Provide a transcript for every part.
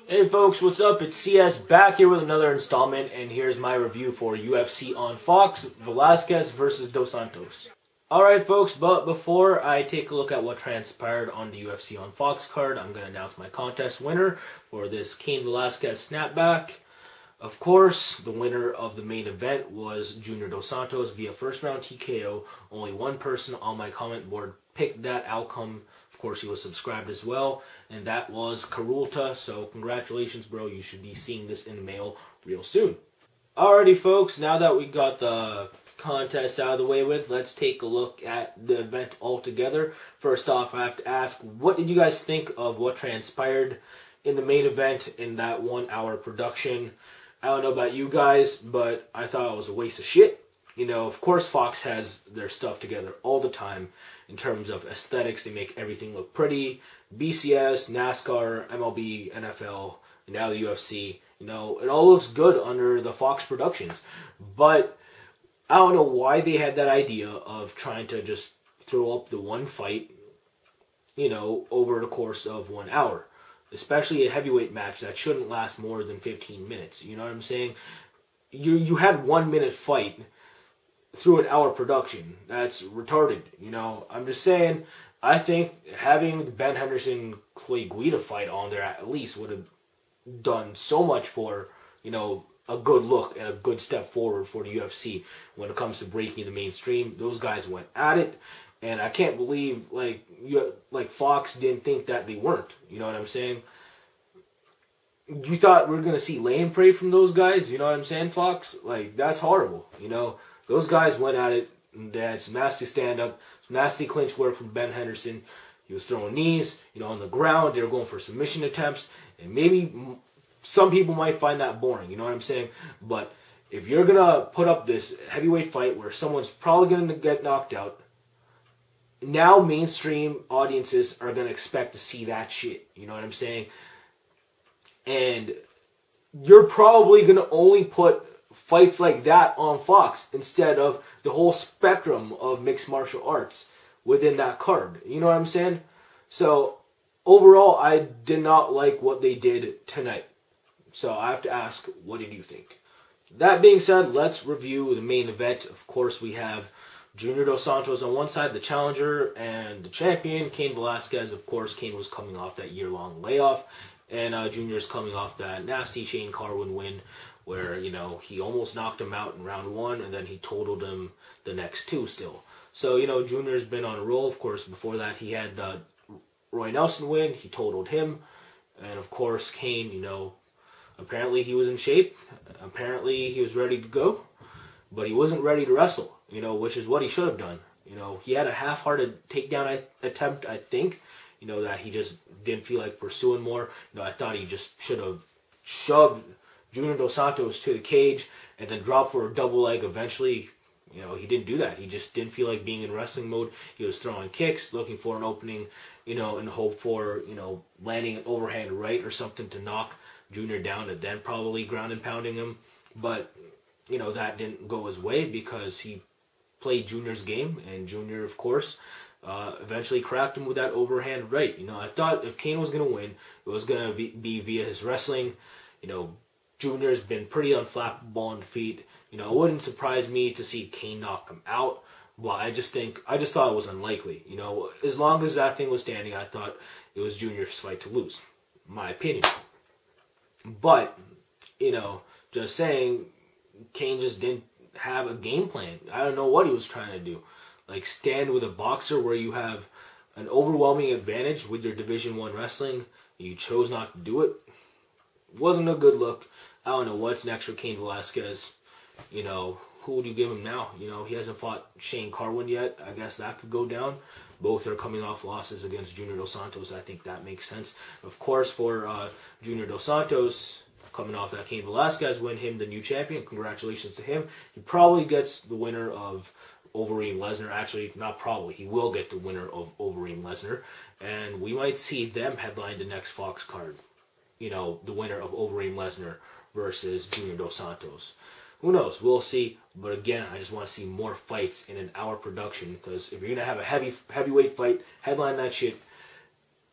Hey folks, what's up? It's CS back here with another installment, and here's my review for UFC on Fox, Velasquez versus Dos Santos. Alright folks, but before I take a look at what transpired on the UFC on Fox card, I'm going to announce my contest winner for this Cain Velasquez snapback. Of course, the winner of the main event was Junior Dos Santos via first round TKO. Only one person on my comment board picked that outcome. Of course, he was subscribed as well, and that was Karulta. So congratulations, bro. You should be seeing this in the mail real soon. Alrighty, folks. Now that we got the contest out of the way with, let's take a look at the event altogether. First off, I have to ask, what did you guys think of what transpired in the main event in that 1 hour production? I don't know about you guys, but I thought it was a waste of shit. You know, of course, Fox has their stuff together all the time in terms of aesthetics. They make everything look pretty. BCS, NASCAR, MLB, NFL, and now the UFC. You know, it all looks good under the Fox Productions. But I don't know why they had that idea of trying to just throw up the one fight, you know, over the course of 1 hour. Especially a heavyweight match that shouldn't last more than 15 minutes. You know what I'm saying? You had 1 minute fight through an hour production. That's retarded. You know, I'm just saying, I think having the Ben Henderson Clay Guida fight on there at least would have done so much for, you know, a good look and a good step forward for the UFC when it comes to breaking the mainstream. Those guys went at it. And I can't believe, like Fox didn't think that they weren't. You know what I'm saying? You thought we were going to see lay and pray from those guys? You know what I'm saying, Fox? Like, that's horrible. You know, those guys went at it. They had some nasty stand-up, some nasty clinch work from Ben Henderson. He was throwing knees, you know, on the ground. They were going for submission attempts. And maybe some people might find that boring. You know what I'm saying? But if you're going to put up this heavyweight fight where someone's probably going to get knocked out, now mainstream audiences are going to expect to see that shit. You know what I'm saying? And you're probably going to only put fights like that on Fox instead of the whole spectrum of mixed martial arts within that card. You know what I'm saying? So overall, I did not like what they did tonight. So I have to ask, what did you think? That being said, let's review the main event. Of course, we have Junior Dos Santos on one side, the challenger and the champion. Cain Velasquez, of course. Cain was coming off that year-long layoff. And Junior's coming off that nasty Shane Carwin win where, you know, he almost knocked him out in round 1 and then he totaled him the next 2 still. So, you know, Junior's been on a roll. Of course, before that he had the Roy Nelson win. He totaled him. And, of course, Cain, you know, apparently he was in shape. Apparently he was ready to go. But he wasn't ready to wrestle. You know, which is what he should have done. You know, he had a half-hearted takedown attempt, I think. You know, that he just didn't feel like pursuing more. You know, I thought he just should have shoved Junior Dos Santos to the cage and then dropped for a double leg eventually. You know, he didn't do that. He just didn't feel like being in wrestling mode. He was throwing kicks, looking for an opening, you know, in hope for, you know, landing an overhand right or something to knock Junior down and then probably ground and pounding him. But, you know, that didn't go his way because he played Junior's game, and Junior, of course, eventually cracked him with that overhand right. You know, I thought if Cain was going to win, it was going to be via his wrestling. You know, Junior's been pretty unflappable on feet. You know, it wouldn't surprise me to see Cain knock him out, but I just thought it was unlikely. You know, as long as that thing was standing, I thought it was Junior's fight to lose, in my opinion. But, you know, just saying, Cain just didn't have a game plan. I don't know what he was trying to do. Like, stand with a boxer where you have an overwhelming advantage with your Division I wrestling. You chose not to do it. Wasn't a good look. I don't know what's next for Cain Velasquez. You know, who would you give him now? You know, he hasn't fought Shane Carwin yet. I guess that could go down. Both are coming off losses against Junior Dos Santos. I think that makes sense. Of course, for Junior Dos Santos, coming off that Cain Velasquez win, him the new champion. Congratulations to him. He probably gets the winner of Overeem Lesnar. Actually, not probably. He will get the winner of Overeem Lesnar. And we might see them headline the next Fox card. You know, the winner of Overeem Lesnar versus Junior Dos Santos. Who knows? We'll see. But again, I just want to see more fights in an hour production. Because if you're going to have a heavyweight fight, headline that shit,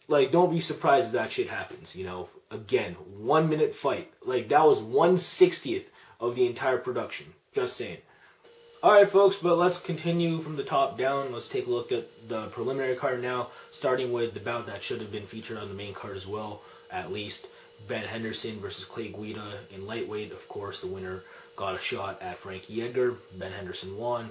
like, don't be surprised if that shit happens, you know. Again, 1 minute fight. Like, that was 1/60th of the entire production. Just saying. Alright, folks, but let's continue from the top down. Let's take a look at the preliminary card now, starting with the bout that should have been featured on the main card as well, at least. Ben Henderson versus Clay Guida in lightweight. Of course, the winner got a shot at Frankie Edgar. Ben Henderson won.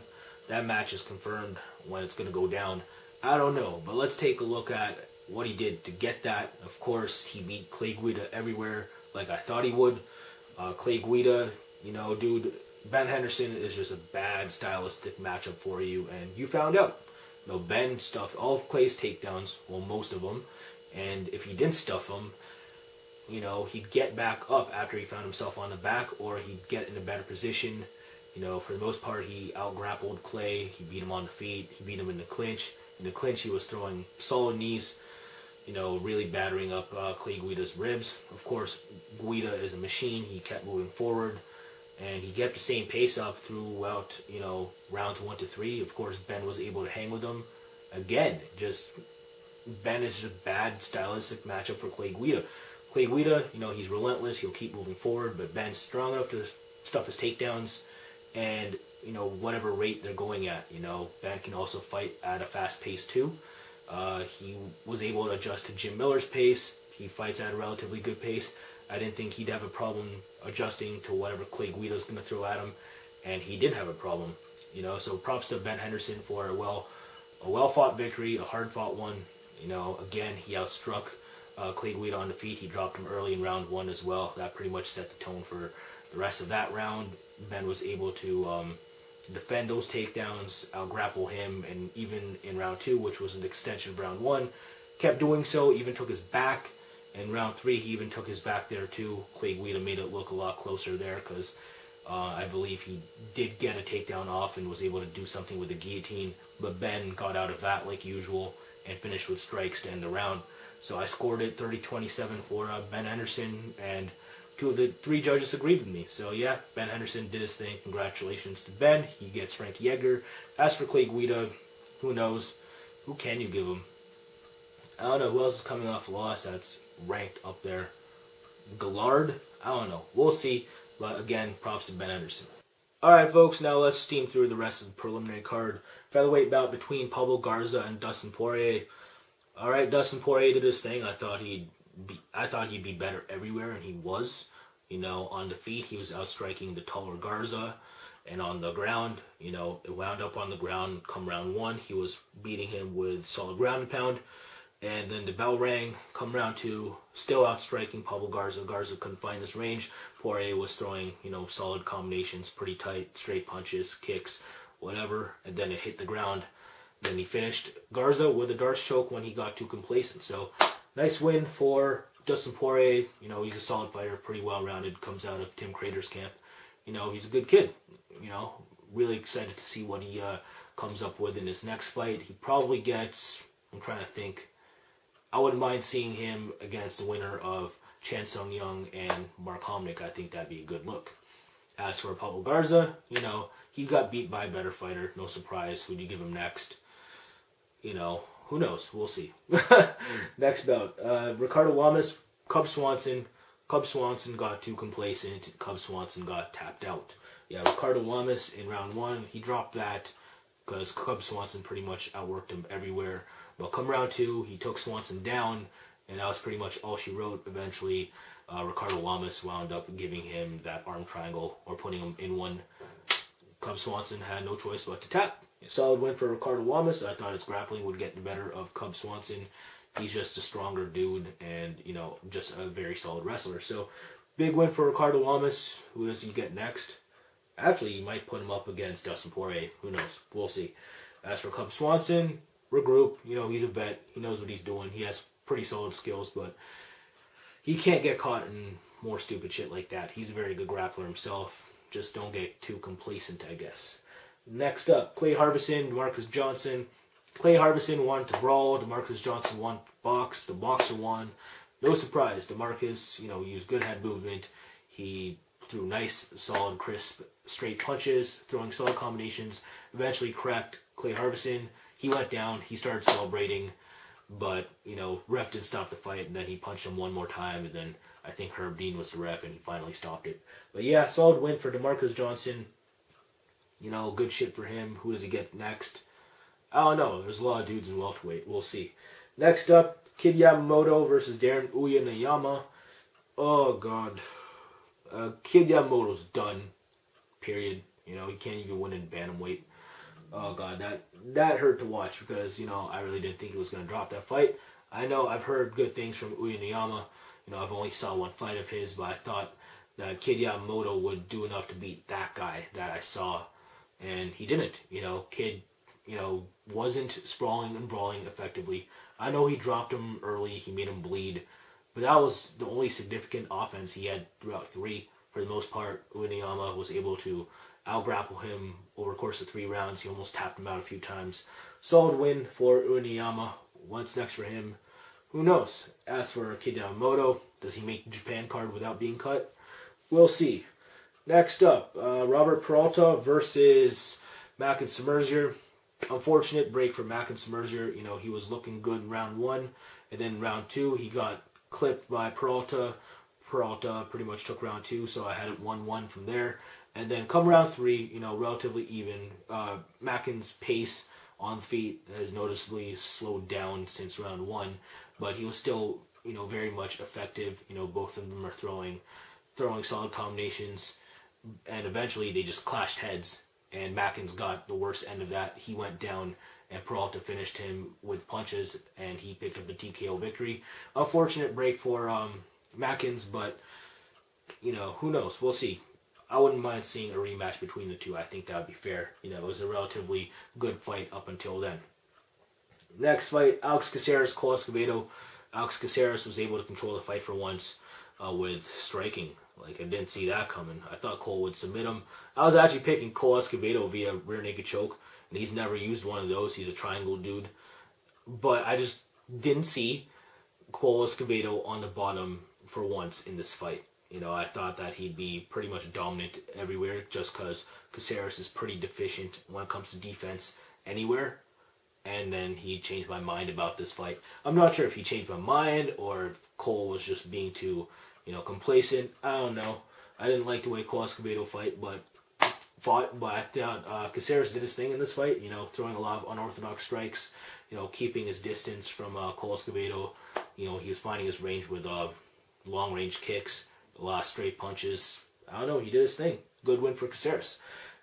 That match is confirmed. When it's going to go down, I don't know. But let's take a look at what he did to get that. Of course, he beat Clay Guida everywhere like I thought he would. Clay Guida, you know, dude, Ben Henderson is just a bad stylistic matchup for you, and you found out. You know, Ben stuffed all of Clay's takedowns, well, most of them, and if he didn't stuff them, you know, he'd get back up after he found himself on the back, or he'd get in a better position. You know, for the most part, he out-grappled Clay. He beat him on the feet. He beat him in the clinch. In the clinch, he was throwing solid knees, you know, really battering up Clay Guida's ribs. Of course, Guida is a machine. He kept moving forward, and he kept the same pace up throughout, you know, rounds 1 to 3. Of course, Ben was able to hang with him. Again, just Ben is just a bad stylistic matchup for Clay Guida. Clay Guida, you know, he's relentless. He'll keep moving forward, but Ben's strong enough to stuff his takedowns, and, you know, whatever rate they're going at, you know, Ben can also fight at a fast pace too. He was able to adjust to Jim Miller's pace. He fights at a relatively good pace. I didn't think he'd have a problem adjusting to whatever Clay Guida's going to throw at him, and he did have a problem. You know, so props to Ben Henderson for a well-fought victory, a hard-fought one. You know, again, he outstruck Clay Guida on the feet. He dropped him early in round 1 as well. That pretty much set the tone for the rest of that round. Ben was able to defend those takedowns, out-grapple him, and even in round 2, which was an extension of round 1, kept doing so, even took his back. In round 3, he even took his back there too. Clay Guida made it look a lot closer there because I believe he did get a takedown off and was able to do something with the guillotine, but Ben got out of that like usual and finished with strikes to end the round. So I scored it 30-27 for Ben Henderson, and 2 of the 3 judges agreed with me. So yeah, Ben Henderson did his thing. Congratulations to Ben. He gets Frankie Edgar. As for Clay Guida, who knows? Who can you give him? I don't know who else is coming off a loss that's ranked up there. Gallard? I don't know. We'll see. But again, props to Ben Henderson. Alright, folks, now let's steam through the rest of the preliminary card. Featherweight bout between Pablo Garza and Dustin Poirier. Alright, Dustin Poirier did his thing. I thought he'd be better everywhere, and he was. You know, on the feet, he was outstriking the taller Garza. And on the ground, you know, it wound up on the ground. Come round 1, he was beating him with solid ground and pound. And then the bell rang. Come round 2, still outstriking Pablo Garza. Garza couldn't find his range. Poirier was throwing, you know, solid combinations, pretty tight, straight punches, kicks, whatever. And then it hit the ground. Then he finished Garza with a Darce choke when he got too complacent. So, nice win for Dustin Poirier. You know, he's a solid fighter, pretty well-rounded, comes out of Tim Crater's camp. You know, he's a good kid. You know, really excited to see what he comes up with in his next fight. He probably gets, I'm trying to think, I wouldn't mind seeing him against the winner of Chan Sung Young and Mark Homnick. I think that'd be a good look. As for Pablo Garza, you know, he got beat by a better fighter. No surprise. Who do you give him next? You know, who knows? We'll see. Next bout. Ricardo Lamas, Cub Swanson. Cub Swanson got too complacent. Cub Swanson got tapped out. Yeah, Ricardo Lamas in round 1, he dropped that because Cub Swanson pretty much outworked him everywhere. But come round 2, he took Swanson down, and that was pretty much all she wrote. Eventually, Ricardo Lamas wound up giving him that arm triangle, or putting him in one. Cub Swanson had no choice but to tap. Solid win for Ricardo Lamas. I thought his grappling would get the better of Cub Swanson. He's just a stronger dude and, you know, just a very solid wrestler. So, big win for Ricardo Lamas. Who does he get next? Actually, you might put him up against Dustin Poirier. Who knows? We'll see. As for Cub Swanson, regroup. You know, he's a vet. He knows what he's doing. He has pretty solid skills, but he can't get caught in more stupid shit like that. He's a very good grappler himself. Just don't get too complacent, I guess. Next up, Clay Harbison, DeMarcus Johnson. Clay Harbison won to brawl. DeMarcus Johnson won to box. The boxer won. No surprise. DeMarcus, you know, he used good head movement. He threw nice, solid, crisp, straight punches, throwing solid combinations. Eventually cracked Clay Harbison. He went down. He started celebrating. but, you know, ref didn't stop the fight, and then he punched him one more time, and then I think Herb Dean was the ref, and he finally stopped it. But yeah, solid win for DeMarcus Johnson. You know, good shit for him. Who does he get next? I don't know. There's a lot of dudes in welterweight. We'll see. Next up, Kid Yamamoto versus Darren Uyanayama. Oh, God. Kid Yamamoto's done. Period. You know, he can't even win in bantamweight. Oh, God. That hurt to watch because, you know, I really didn't think he was going to drop that fight. I know I've heard good things from Uyanayama. You know, I've only saw one fight of his, but I thought that Kid Yamamoto would do enough to beat that guy that I saw. And he didn't. You know, Kid, you know, wasn't sprawling and brawling effectively. I know he dropped him early. He made him bleed. But that was the only significant offense he had throughout 3. For the most part, Uyanayama was able to out-grapple him over the course of 3 rounds. He almost tapped him out a few times. Solid win for Uyanayama. What's next for him? Who knows? As for Kid Yamamoto, does he make the Japan card without being cut? We'll see. Next up, Robert Peralta versus Mackin Merzier. Unfortunate break for Mackin Merzier. You know, he was looking good in round 1, and then round 2 he got clipped by Peralta. Peralta pretty much took round 2, so I had it 1-1 from there. And then come round 3, you know, relatively even. Mackin's pace on feet has noticeably slowed down since round 1, but he was still, you know, very much effective. You know, both of them are throwing solid combinations, and eventually they just clashed heads, and Mackin's got the worst end of that. He went down, and Peralta finished him with punches, and he picked up the TKO victory. Unfortunate break for Mackin's, but, you know, who knows? We'll see. I wouldn't mind seeing a rematch between the two. I think that would be fair. You know, it was a relatively good fight up until then. Next fight, Alex Caceres, Cole Escobedo. Alex Caceres was able to control the fight for once with striking. Like, I didn't see that coming. I thought Cole would submit him. I was actually picking Cole Escobedo via rear naked choke, and he's never used one of those. He's a triangle dude. But I just didn't see Cole Escobedo on the bottom for once in this fight. You know, I thought that he'd be pretty much dominant everywhere just because Caceres is pretty deficient when it comes to defense anywhere. And then he changed my mind about this fight. I'm not sure if he changed my mind or if Cole was just being too, you know, complacent. I don't know. I didn't like the way Cole Escobedo fought, but I thought Caceres did his thing in this fight, you know, throwing a lot of unorthodox strikes, you know, keeping his distance from Cole Escobedo. You know, he was finding his range with long-range kicks, a lot of straight punches. I don't know, he did his thing. Good win for Caceres.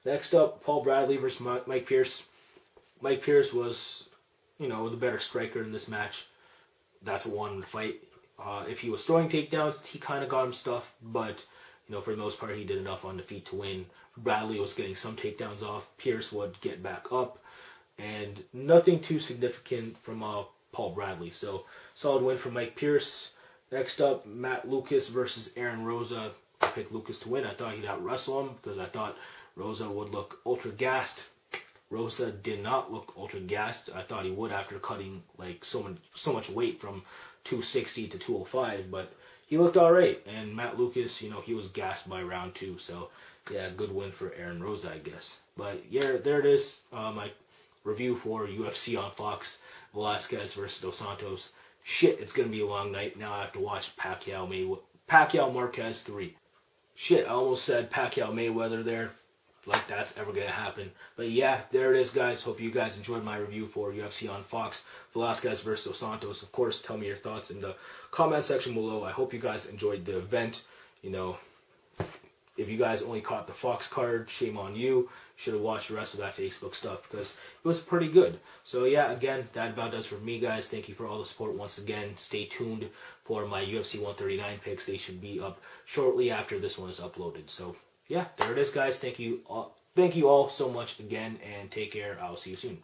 Next up, Paul Bradley versus Mike Pierce. Mike Pierce was, you know, the better striker in this match. That's what won the fight. If he was throwing takedowns, he kind of got him stuff, but, you know, for the most part, he did enough on the feet to win. Bradley was getting some takedowns off. Pierce would get back up, and nothing too significant from Paul Bradley. So, solid win for Mike Pierce. Next up, Matt Lucas versus Aaron Rosa. I picked Lucas to win. I thought he'd out-wrestle him because I thought Rosa would look ultra-gassed. Rosa did not look ultra-gassed. I thought he would after cutting like so much weight from 260 to 205, but he looked alright. And Matt Lucas, you know, he was gassed by round 2, so yeah, good win for Aaron Rosa, I guess. But yeah, there it is. My review for UFC on Fox, Velasquez versus Dos Santos. Shit, it's gonna be a long night. Now I have to watch Pacquiao Marquez 3. Shit, I almost said Pacquiao Mayweather there. Like that's ever gonna happen. But yeah, there it is, guys. Hope you guys enjoyed my review for UFC on Fox, Velasquez versus Dos Santos. Of course, tell me your thoughts in the comment section below. I hope you guys enjoyed the event. You know, if you guys only caught the Fox card, shame on you. Should have watched the rest of that Facebook stuff because it was pretty good. So yeah, again, that about does for me, guys. Thank you for all the support once again. Stay tuned for my UFC 139 picks. They should be up shortly after this one is uploaded. So yeah, there it is, guys. Thank you all so much again, and take care. I'll see you soon.